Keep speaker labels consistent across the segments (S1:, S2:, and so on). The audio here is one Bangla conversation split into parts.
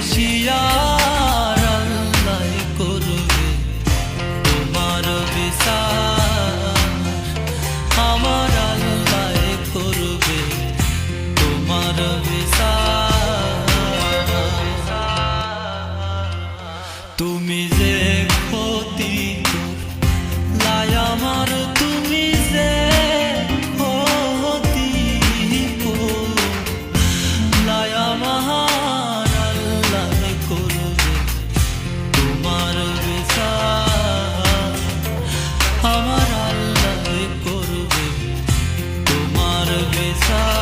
S1: বেশি আর আল্লাহ করবে তোমার বিচার, আমার আল্লাহ করবে তোমার বিচার। তুমি যে ক্ষতি করলাই আমার, তুমি যে ক্ষতি করলাই আমার, আল্লাহ করবে তোমার বিচার, আমার আল্লাহ করবে তোমার বিচার।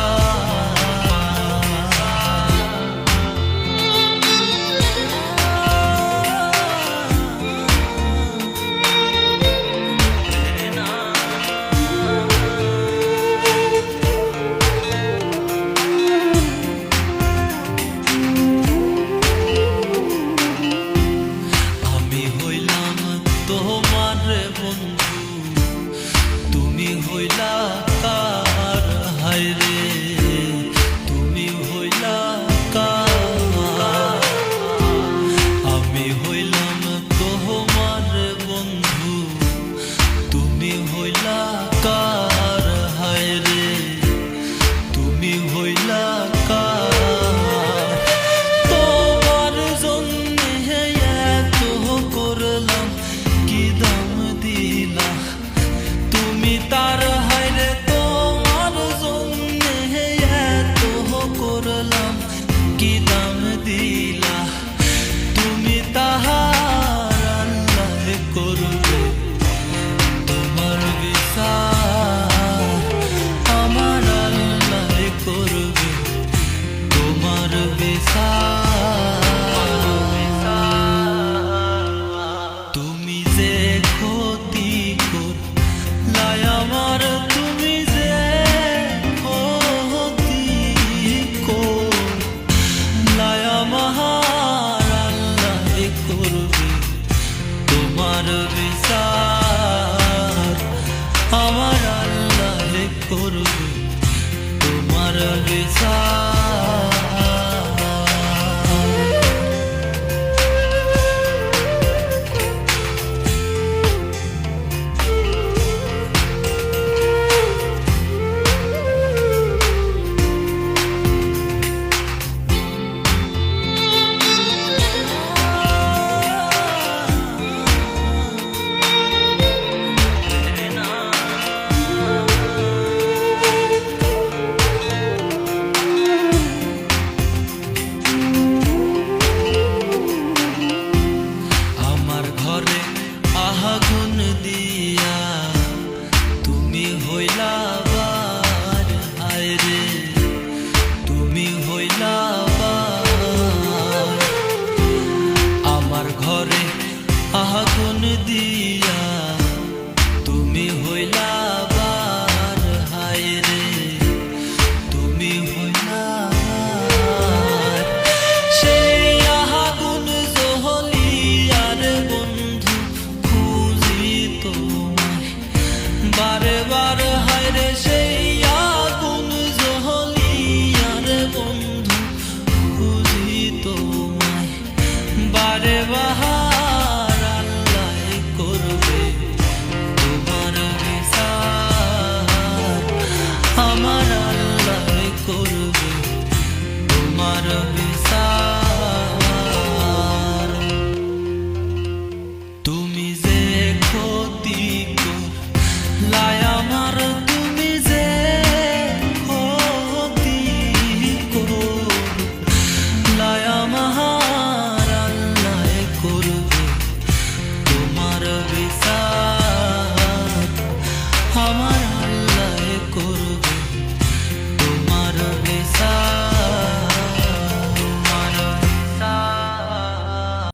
S1: তোমার বন্ধু তুমি হইলা কার, হায় রে তুমি হইলা কার। আমি হইলাম তোমার বন্ধু তুমি হইলা কার, হায় রে তুমি হইলা কার। তোমার জন্য এত করলাম, কি দাম দিলা তুমি তার, হায় রে তোমার জন্য এত করলাম, কি দাম দিলা তুমি তাহার, আল্লাহ করবে তোমার বিচার, আমার আল্লাহ করবে তোমার বিচার। তুমি যে ক্ষতি করলাই আমার, তুমি যে ক্ষতি করলাই আমার, আল্লাহ করবে তোমার বিচার, আমার আল্লাহ করবে তোমার বিচার। আগুন দিয়া তুমি হইলা বার, হায় রে তুমি হইলা বার। আমার ঘরে আগুন দিয়া তুমি হইলা বার, হায় রে তুমি হইলা বার। সেই আগুন জহলিয়ার বন্ধু খুঁজি তোমায় বারে বার, হায় রে সেই আগুন জহলিয়ার বন্ধু খুঁজি তোমায় বারে বার, আল্লাহ করবে তোমার বিচার, আমার আল্লাহ করবে তোমার বিচার।